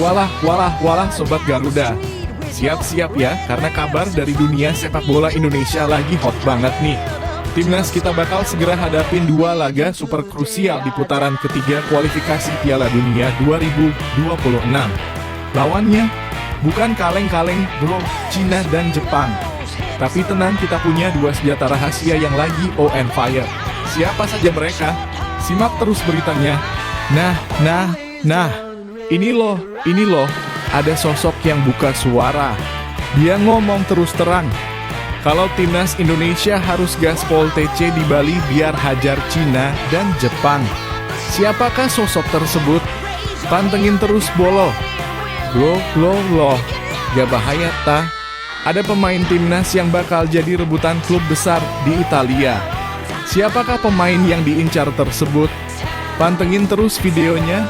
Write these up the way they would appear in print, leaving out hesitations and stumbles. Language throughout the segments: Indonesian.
Walah Sobat Garuda. Siap-siap ya, karena kabar dari dunia sepak bola Indonesia lagi hot banget nih. Timnas kita bakal segera hadapin dua laga super krusial di putaran ketiga kualifikasi Piala Dunia 2026. Lawannya, bukan kaleng-kaleng bro, Cina dan Jepang. Tapi tenang, kita punya dua senjata rahasia yang lagi on fire. Siapa saja mereka? Simak terus beritanya. Nah, ini loh, ada sosok yang buka suara. Dia ngomong terus terang, kalau Timnas Indonesia harus gaspol TC di Bali biar hajar Cina dan Jepang. Siapakah sosok tersebut? Pantengin terus bolo. Loh, gak bahaya tah? Ada pemain Timnas yang bakal jadi rebutan klub besar di Italia. Siapakah pemain yang diincar tersebut? Pantengin terus videonya.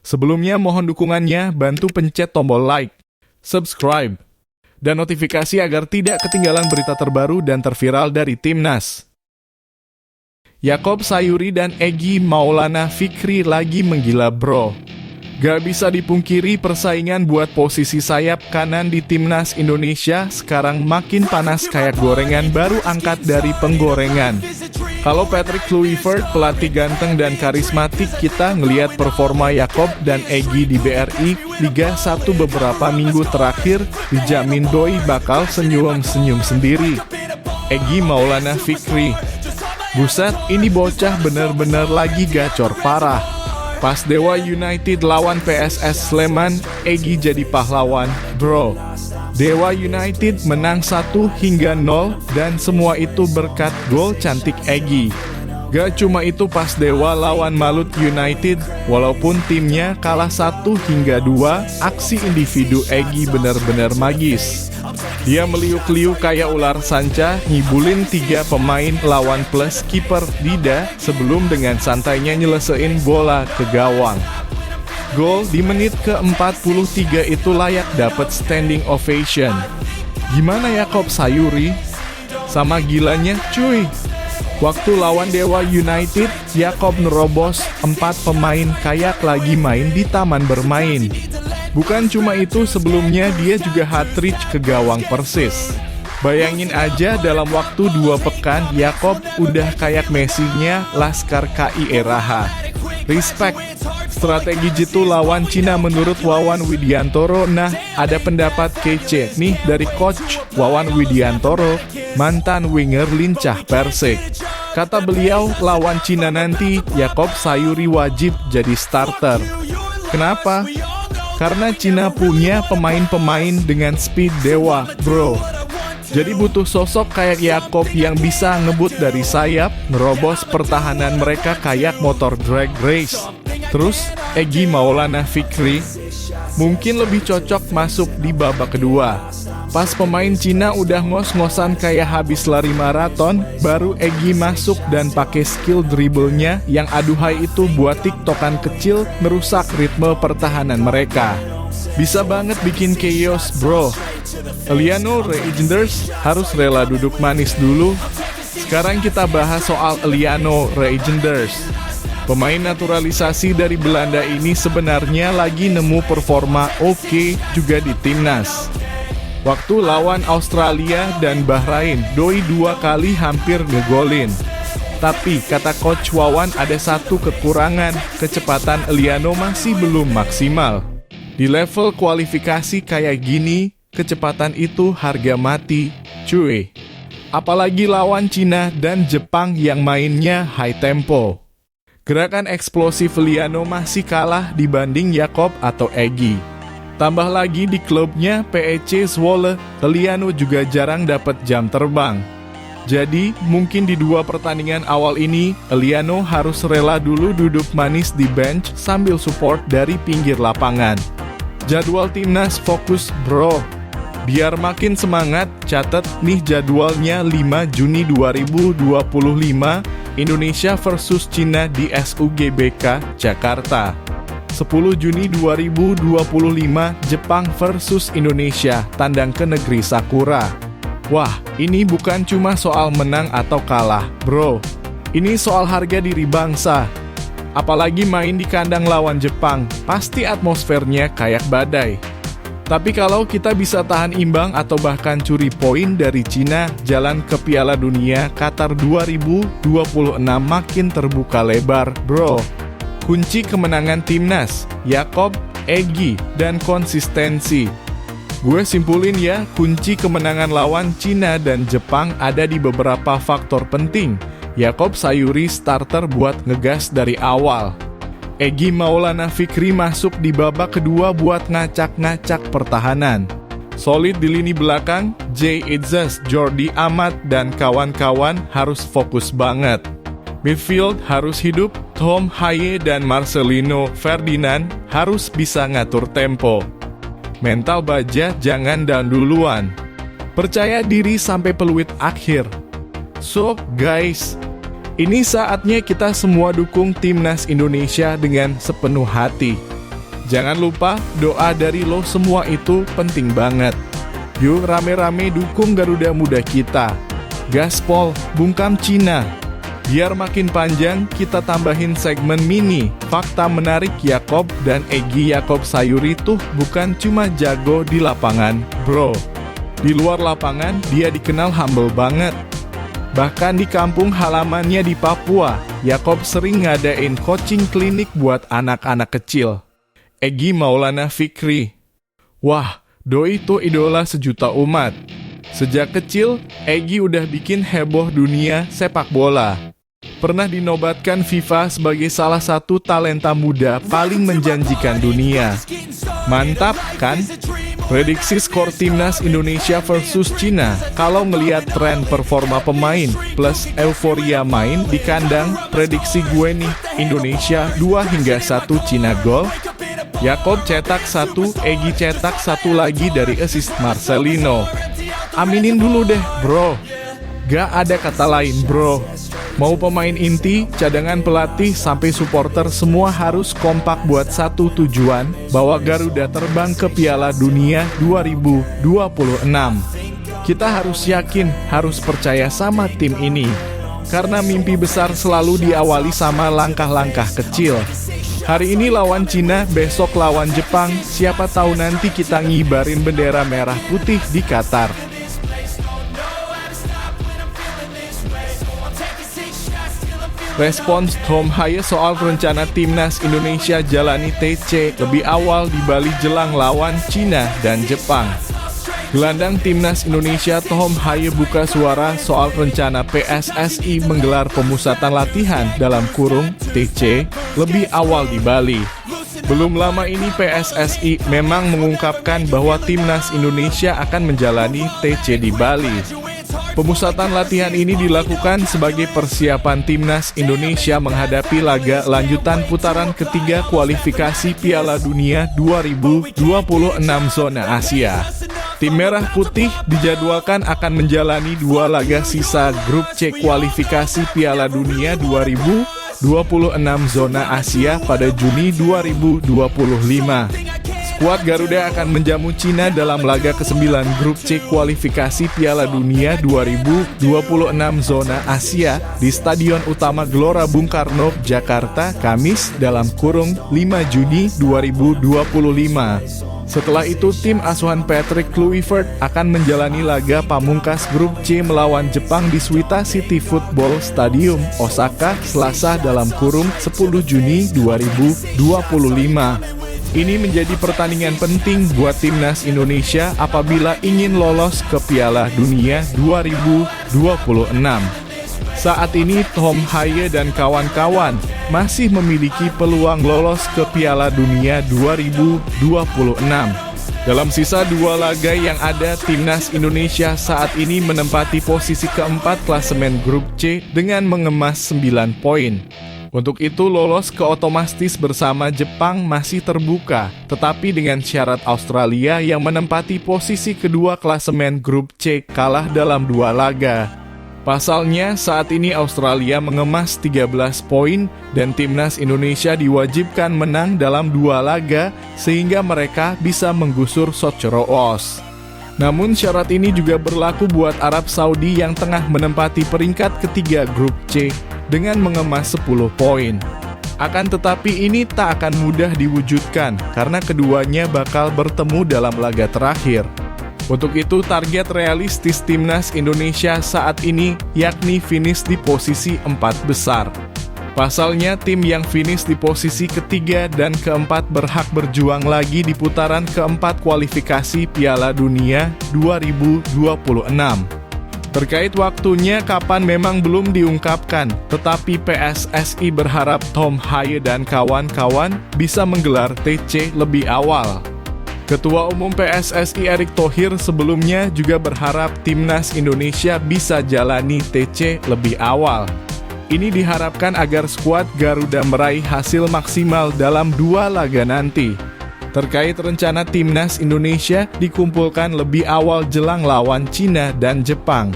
Sebelumnya mohon dukungannya, bantu pencet tombol like, subscribe, dan notifikasi agar tidak ketinggalan berita terbaru dan terviral dari Timnas. Yaakob Sayuri dan Egy Maulana Fikri lagi menggila bro. Gak bisa dipungkiri persaingan buat posisi sayap kanan di Timnas Indonesia sekarang makin panas kayak gorengan baru angkat dari penggorengan. Kalau Patrick Kluivert pelatih ganteng dan karismatik, kita ngelihat performa Yaakob dan Egy di BRI Liga 1 beberapa minggu terakhir dijamin doi bakal senyum-senyum sendiri. Egy Maulana Fikri, buset, ini bocah bener-bener lagi gacor parah. Pas Dewa United lawan PSS Sleman, Egy jadi pahlawan, bro. Dewa United menang 1-0 dan semua itu berkat gol cantik Egy. Gak cuma itu, pas Dewa lawan Malut United, walaupun timnya kalah 1-2, aksi individu Egy bener-bener magis. Dia meliuk-liuk kayak ular sanca, ngibulin 3 pemain lawan plus kiper Dida sebelum dengan santainya nyelesain bola ke gawang. Gol di menit ke-43 itu layak dapat standing ovation. Gimana Yaakob Sayuri? Sama gilanya cuy. Waktu lawan Dewa United, Yaakob nerobos 4 pemain kayak lagi main di taman bermain. Bukan cuma itu, sebelumnya dia juga hat-trick ke gawang Persis. Bayangin aja, dalam waktu 2 pekan, Yaakob udah kayak Messi-nya Laskar KI Eraha. Respect. Strategi jitu lawan Cina menurut Wawan Widiantoro. Nah, ada pendapat kece nih dari Coach Wawan Widiantoro, mantan winger lincah Persik. Kata beliau, lawan Cina nanti, Yaakob Sayuri wajib jadi starter. Kenapa? Karena Cina punya pemain-pemain dengan speed dewa, bro. Jadi butuh sosok kayak Yaakob yang bisa ngebut dari sayap, nerobos pertahanan mereka kayak motor drag race. Terus, Egy Maulana Fikri mungkin lebih cocok masuk di babak kedua. Pas pemain Cina udah ngos-ngosan kayak habis lari maraton, baru Egy masuk dan pakai skill dribblenya yang aduhai itu buat tiktokan kecil merusak ritme pertahanan mereka. Bisa banget bikin chaos, bro. Eliano Reijnders harus rela duduk manis dulu. Sekarang kita bahas soal Eliano Reijnders. Pemain naturalisasi dari Belanda ini sebenarnya lagi nemu performa oke juga di Timnas. Waktu lawan Australia dan Bahrain, doi 2 kali hampir ngegolin. Tapi kata Coach Wawan ada satu kekurangan, kecepatan Eliano masih belum maksimal. Di level kualifikasi kayak gini, kecepatan itu harga mati, cuy. Apalagi lawan Cina dan Jepang yang mainnya high tempo. Gerakan eksplosif Eliano masih kalah dibanding Yaakob atau Egy. Tambah lagi di klubnya PEC Zwolle, Eliano juga jarang dapat jam terbang. Jadi, mungkin di 2 pertandingan awal ini, Eliano harus rela dulu duduk manis di bench sambil support dari pinggir lapangan. Jadwal Timnas fokus, bro. Biar makin semangat, catat nih jadwalnya 5 Juni 2025, Indonesia versus Cina di SUGBK, Jakarta. 10 Juni 2025, Jepang versus Indonesia, tandang ke negeri Sakura. Wah, ini bukan cuma soal menang atau kalah, bro. Ini soal harga diri bangsa. Apalagi main di kandang lawan Jepang, pasti atmosfernya kayak badai. Tapi kalau kita bisa tahan imbang atau bahkan curi poin dari Cina, jalan ke Piala Dunia Qatar 2026 makin terbuka lebar, bro. Kunci kemenangan timnas, Yakob, Egy, dan konsistensi. Gue simpulin ya, kunci kemenangan lawan Cina dan Jepang ada di beberapa faktor penting. Yakob Sayuri starter buat ngegas dari awal. Egy Maulana Fikri masuk di babak kedua buat ngacak-ngacak pertahanan. Solid di lini belakang, Jay Itzas, Jordi Amat, dan kawan-kawan harus fokus banget. Midfield harus hidup, Tom Haye dan Marcelino Ferdinand harus bisa ngatur tempo. Mental baja jangan down duluan. Percaya diri sampai peluit akhir. So, guys, ini saatnya kita semua dukung timnas Indonesia dengan sepenuh hati. Jangan lupa, doa dari lo semua itu penting banget. Yuk rame-rame dukung Garuda Muda kita. Gaspol, bungkam Cina. Biar makin panjang, kita tambahin segmen mini. Fakta menarik Yakob dan Egy. Yakob Sayuri tuh bukan cuma jago di lapangan, bro. Di luar lapangan, dia dikenal humble banget. Bahkan di kampung halamannya di Papua, Yakob sering ngadain coaching klinik buat anak-anak kecil. Egy Maulana Fikri. Wah, doi tuh idola sejuta umat. Sejak kecil, Egy udah bikin heboh dunia sepak bola. Pernah dinobatkan FIFA sebagai salah satu talenta muda paling menjanjikan dunia. Mantap kan? Prediksi skor timnas Indonesia versus Cina. Kalau melihat tren performa pemain plus euforia main di kandang, prediksi gue nih, Indonesia 2-1 Cina gol. Yakob cetak 1, Egy cetak 1 lagi dari assist Marcelino. Aminin dulu deh, bro. Gak ada kata lain, bro. Mau pemain inti, cadangan pelatih, sampai supporter semua harus kompak buat satu tujuan, bawa Garuda terbang ke Piala Dunia 2026. Kita harus yakin, harus percaya sama tim ini. Karena mimpi besar selalu diawali sama langkah-langkah kecil. Hari ini lawan Cina, besok lawan Jepang, siapa tahu nanti kita ngibarin bendera merah putih di Qatar. Respons Tom Haye soal rencana timnas Indonesia jalani TC lebih awal di Bali jelang lawan Cina dan Jepang. Gelandang timnas Indonesia Tom Haye buka suara soal rencana PSSI menggelar pemusatan latihan dalam kurung TC lebih awal di Bali. Belum lama ini PSSI memang mengungkapkan bahwa timnas Indonesia akan menjalani TC di Bali. Pemusatan latihan ini dilakukan sebagai persiapan timnas Indonesia menghadapi laga lanjutan putaran ketiga kualifikasi Piala Dunia 2026 zona Asia. Tim Merah Putih dijadwalkan akan menjalani 2 laga sisa grup C kualifikasi Piala Dunia 2026 zona Asia pada Juni 2025. Skuad Garuda akan menjamu Cina dalam laga ke-9 grup C kualifikasi Piala Dunia 2026 zona Asia di Stadion Utama Gelora Bung Karno, Jakarta, Kamis dalam kurung 5 Juni 2025. Setelah itu, tim asuhan Patrick Kluivert akan menjalani laga pamungkas grup C melawan Jepang di Suita City Football Stadium, Osaka, Selasa dalam kurung 10 Juni 2025. Ini menjadi pertandingan penting buat timnas Indonesia apabila ingin lolos ke Piala Dunia 2026. Saat ini Tom Haye dan kawan-kawan masih memiliki peluang lolos ke Piala Dunia 2026. Dalam sisa 2 laga yang ada, timnas Indonesia saat ini menempati posisi keempat klasemen grup C dengan mengemas 9 poin. Untuk itu lolos ke otomatis bersama Jepang masih terbuka, tetapi dengan syarat Australia yang menempati posisi kedua klasemen grup C kalah dalam 2 laga. Pasalnya, saat ini Australia mengemas 13 poin dan timnas Indonesia diwajibkan menang dalam 2 laga sehingga mereka bisa menggusur Socceroos. Namun syarat ini juga berlaku buat Arab Saudi yang tengah menempati peringkat ketiga grup C dengan mengemas 10 poin. Akan tetapi ini tak akan mudah diwujudkan karena keduanya bakal bertemu dalam laga terakhir. Untuk itu target realistis timnas Indonesia saat ini yakni finish di posisi 4 besar. Pasalnya tim yang finish di posisi ketiga dan keempat berhak berjuang lagi di putaran keempat kualifikasi Piala Dunia 2026. Terkait waktunya kapan memang belum diungkapkan, tetapi PSSI berharap Tom Haye dan kawan-kawan bisa menggelar TC lebih awal. Ketua Umum PSSI Erick Thohir sebelumnya juga berharap timnas Indonesia bisa jalani TC lebih awal. Ini diharapkan agar skuad Garuda meraih hasil maksimal dalam 2 laga nanti. Terkait rencana timnas Indonesia dikumpulkan lebih awal jelang lawan Cina dan Jepang.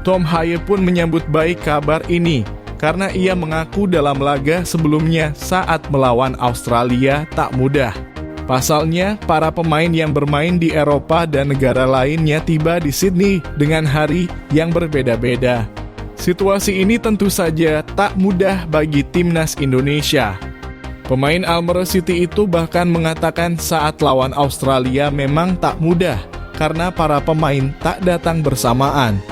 Tom Haye pun menyambut baik kabar ini, karena ia mengaku dalam laga sebelumnya saat melawan Australia tak mudah. Pasalnya, para pemain yang bermain di Eropa dan negara lainnya tiba di Sydney dengan hari yang berbeda-beda. Situasi ini tentu saja tak mudah bagi timnas Indonesia. Pemain Almere City itu bahkan mengatakan saat lawan Australia memang tak mudah karena para pemain tak datang bersamaan.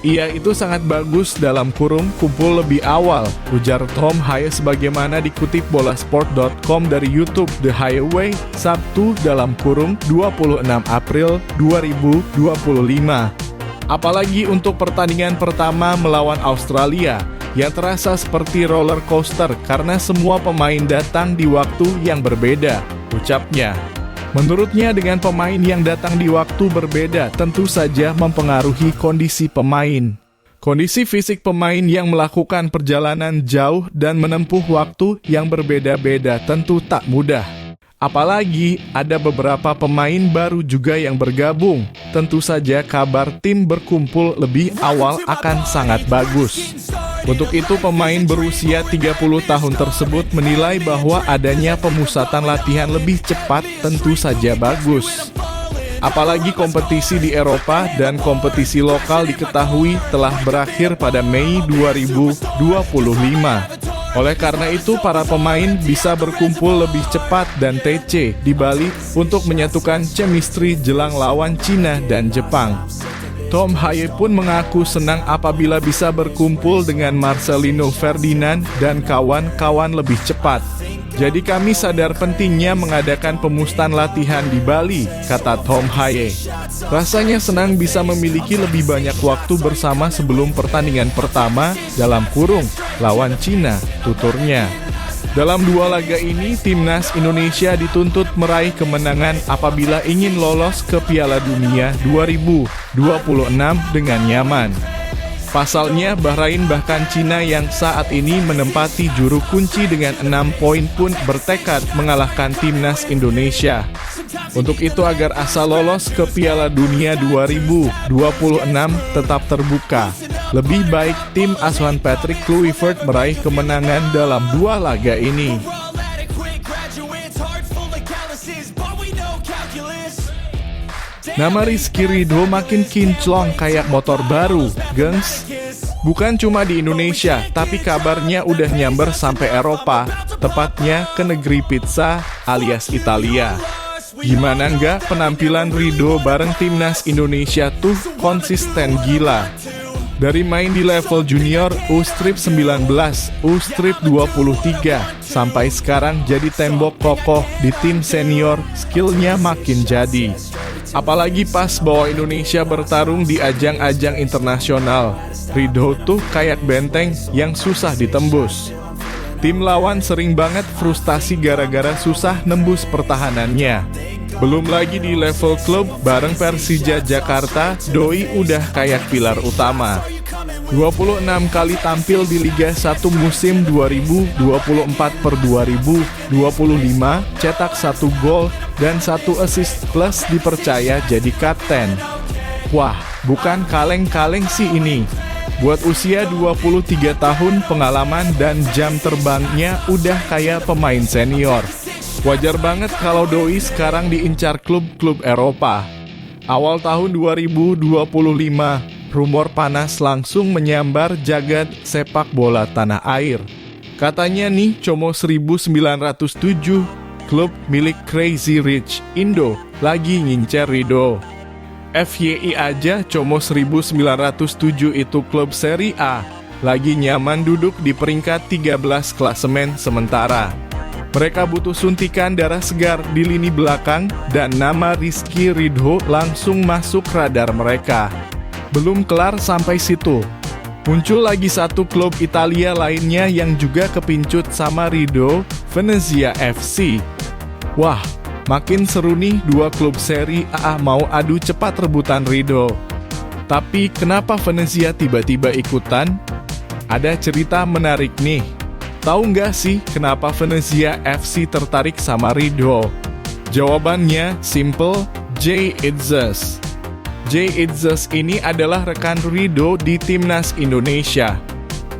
Ia itu sangat bagus dalam kurung kumpul lebih awal, ujar Tom Haye sebagaimana dikutip bolasport.com dari YouTube The Highway, Sabtu dalam kurung 26 April 2025. Apalagi untuk pertandingan pertama melawan Australia, yang terasa seperti roller coaster karena semua pemain datang di waktu yang berbeda, ucapnya. Menurutnya dengan pemain yang datang di waktu berbeda tentu saja mempengaruhi kondisi pemain. Kondisi fisik pemain yang melakukan perjalanan jauh dan menempuh waktu yang berbeda-beda tentu tak mudah. Apalagi ada beberapa pemain baru juga yang bergabung. Tentu saja kabar tim berkumpul lebih awal akan sangat bagus. Untuk itu pemain berusia 30 tahun tersebut menilai bahwa adanya pemusatan latihan lebih cepat tentu saja bagus. Apalagi kompetisi di Eropa dan kompetisi lokal diketahui telah berakhir pada Mei 2025. Oleh karena itu para pemain bisa berkumpul lebih cepat dan TC di Bali untuk menyatukan chemistry jelang lawan Cina dan Jepang. Tom Haye pun mengaku senang apabila bisa berkumpul dengan Marcelino Ferdinand dan kawan-kawan lebih cepat. Jadi kami sadar pentingnya mengadakan pemusatan latihan di Bali, kata Tom Haye. Rasanya senang bisa memiliki lebih banyak waktu bersama sebelum pertandingan pertama dalam kurung lawan Cina, tuturnya. Dalam 2 laga ini, timnas Indonesia dituntut meraih kemenangan apabila ingin lolos ke Piala Dunia 2026 dengan nyaman. Pasalnya, Bahrain bahkan Cina yang saat ini menempati juru kunci dengan 6 poin pun bertekad mengalahkan timnas Indonesia. Untuk itu agar asa lolos ke Piala Dunia 2026 tetap terbuka. Lebih baik tim asuhan Patrick Kluivert meraih kemenangan dalam 2 laga ini. Nama Rizky Ridho makin kinclong kayak motor baru, gengs. Bukan cuma di Indonesia, tapi kabarnya udah nyamber sampai Eropa, tepatnya ke negeri pizza alias Italia. Gimana nggak penampilan Ridho bareng timnas Indonesia tuh konsisten gila. Dari main di level junior U-Strip 19, U-Strip 23, sampai sekarang jadi tembok kokoh di tim senior, skillnya makin jadi. Apalagi pas bawa Indonesia bertarung di ajang-ajang internasional, Ridho tuh kayak benteng yang susah ditembus. Tim lawan sering banget frustasi gara-gara susah nembus pertahanannya. Belum lagi di level klub bareng Persija Jakarta, Doi udah kayak pilar utama. 26 kali tampil di Liga 1 musim 2024/2025, cetak 1 gol dan 1 assist plus dipercaya jadi kapten. Wah, bukan kaleng-kaleng sih ini. Buat usia 23 tahun, pengalaman dan jam terbangnya udah kayak pemain senior. Wajar banget kalau Doi sekarang diincar klub-klub Eropa. Awal tahun 2025, rumor panas langsung menyambar jagat sepak bola tanah air. Katanya nih, Como 1907, klub milik Crazy Rich Indo, lagi ngincer Ridho. FYI aja, Como 1907 itu klub Serie A, lagi nyaman duduk di peringkat 13 klasemen sementara. Mereka butuh suntikan darah segar di lini belakang, dan nama Rizky Ridho langsung masuk radar mereka. Belum kelar sampai situ, muncul lagi satu klub Italia lainnya yang juga kepincut sama Ridho, Venezia FC. Wah, makin seru nih, dua klub Serie A mau adu cepat rebutan Ridho. Tapi kenapa Venezia tiba-tiba ikutan? Ada cerita menarik nih. Tahu nggak sih kenapa Venezia FC tertarik sama Ridho? Jawabannya simple, Jay Itzes. Jay Itzes ini adalah rekan Ridho di Timnas Indonesia.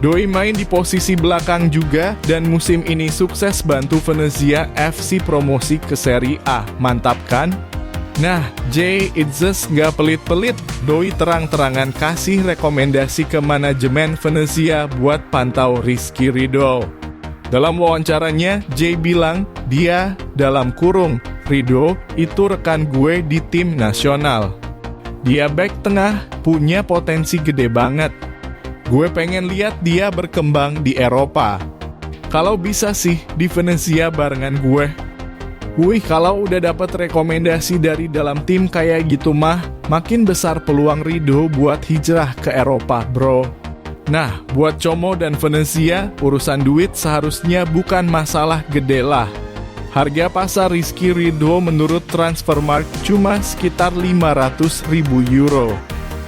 Doi main di posisi belakang juga, dan musim ini sukses bantu Venezia FC promosi ke Serie A. Mantap kan? Nah, Jay Itzes nggak pelit-pelit. Doi terang-terangan kasih rekomendasi ke manajemen Venezia buat pantau Rizky Ridho. Dalam wawancaranya, Jay bilang, dia dalam kurung, Ridho itu rekan gue di tim nasional. Dia back tengah, punya potensi gede banget. Gue pengen lihat dia berkembang di Eropa. Kalau bisa sih di Venezia barengan gue. Wih, kalau udah dapet rekomendasi dari dalam tim kayak gitu mah, makin besar peluang Ridho buat hijrah ke Eropa, bro. Nah, buat Como dan Venezia, urusan duit seharusnya bukan masalah gede lah. Harga pasar Rizky Ridho menurut Transfermarkt cuma sekitar 500.000 euro.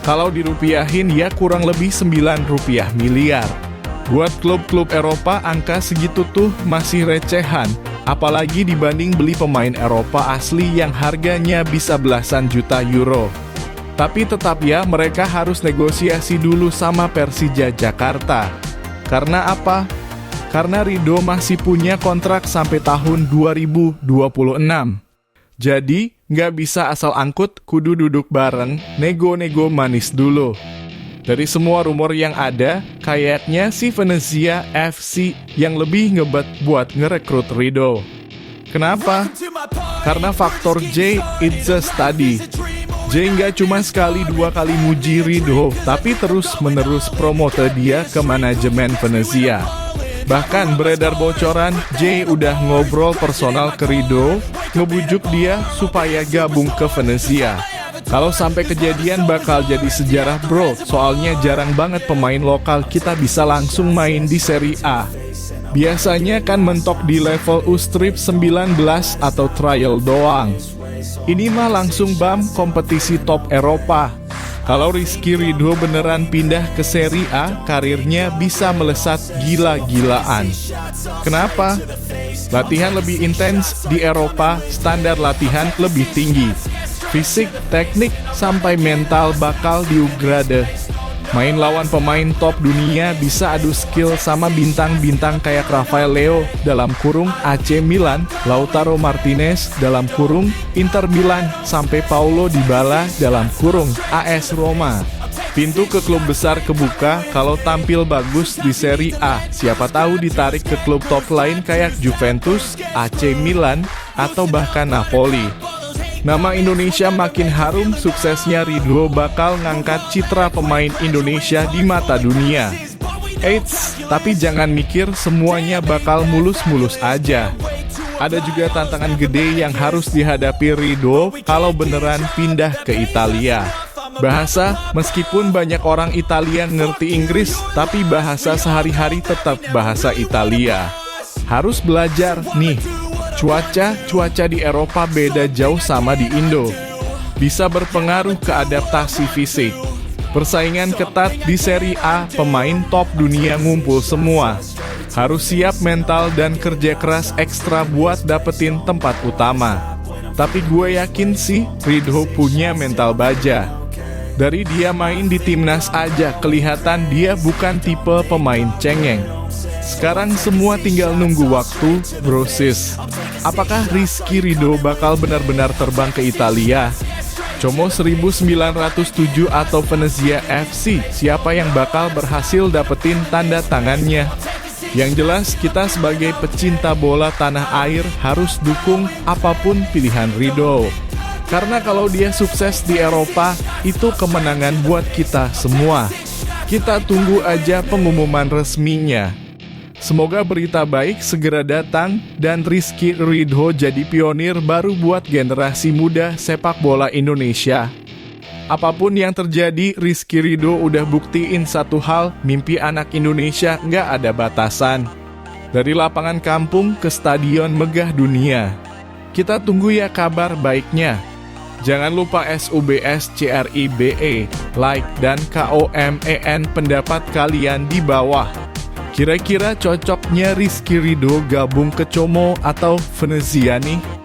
Kalau dirupiahin ya kurang lebih 9 rupiah miliar. Buat klub-klub Eropa, angka segitu tuh masih recehan, apalagi dibanding beli pemain Eropa asli yang harganya bisa belasan juta euro. Tapi tetap ya, mereka harus negosiasi dulu sama Persija Jakarta. Karena apa? Karena Ridho masih punya kontrak sampai tahun 2026. Jadi, nggak bisa asal angkut, kudu duduk bareng, nego-nego manis dulu. Dari semua rumor yang ada, kayaknya si Venezia FC yang lebih ngebet buat ngerekrut Ridho. Kenapa? Karena faktor Jay Itzes tadi. Jay nggak cuma sekali dua kali muji Ridho, tapi terus-menerus promote dia ke manajemen Venezia. Bahkan beredar bocoran, Jay udah ngobrol personal ke Ridho, ngebujuk dia supaya gabung ke Venezia. Kalau sampai kejadian bakal jadi sejarah, bro, soalnya jarang banget pemain lokal kita bisa langsung main di Serie A. Biasanya kan mentok di level U-Strip 19 atau trial doang. Ini mah langsung bam kompetisi top Eropa. Kalau Rizky Ridho beneran pindah ke Serie A, karirnya bisa melesat gila-gilaan. Kenapa? Latihan lebih intens di Eropa, standar latihan lebih tinggi. Fisik, teknik, sampai mental bakal diugrade. Main lawan pemain top dunia, bisa adu skill sama bintang-bintang kayak Rafael Leo dalam kurung AC Milan, Lautaro Martinez dalam kurung Inter Milan, sampai Paulo Dybala dalam kurung AS Roma. Pintu ke klub besar kebuka kalau tampil bagus di Serie A. Siapa tahu ditarik ke klub top lain kayak Juventus, AC Milan, atau bahkan Napoli. Nama Indonesia makin harum, suksesnya Ridho bakal ngangkat citra pemain Indonesia di mata dunia. Eits, tapi jangan mikir semuanya bakal mulus-mulus aja. Ada juga tantangan gede yang harus dihadapi Ridho kalau beneran pindah ke Italia. Bahasa, meskipun banyak orang Italia ngerti Inggris, tapi bahasa sehari-hari tetap bahasa Italia. Harus belajar nih. Cuaca di Eropa beda jauh sama di Indo. Bisa berpengaruh ke adaptasi fisik. Persaingan ketat di Serie A, pemain top dunia ngumpul semua. Harus siap mental dan kerja keras ekstra buat dapetin tempat utama. Tapi gue yakin sih, Ridho punya mental baja. Dari dia main di timnas aja kelihatan dia bukan tipe pemain cengeng. Sekarang semua tinggal nunggu waktu, brosis. Apakah Rizky Ridho bakal benar-benar terbang ke Italia? Como 1907 atau Venezia FC, siapa yang bakal berhasil dapetin tanda tangannya? Yang jelas kita sebagai pecinta bola tanah air harus dukung apapun pilihan Ridho. Karena kalau dia sukses di Eropa, itu kemenangan buat kita semua. Kita tunggu aja pengumuman resminya. Semoga berita baik segera datang dan Rizky Ridho jadi pionir baru buat generasi muda sepak bola Indonesia. Apapun yang terjadi, Rizky Ridho udah buktiin satu hal, mimpi anak Indonesia nggak ada batasan. Dari lapangan kampung ke stadion megah dunia. Kita tunggu ya kabar baiknya. Jangan lupa SUBS CRIBE, like dan KOMEN pendapat kalian di bawah. Kira-kira cocoknya Rizky Ridho gabung ke Como atau Venezia nih?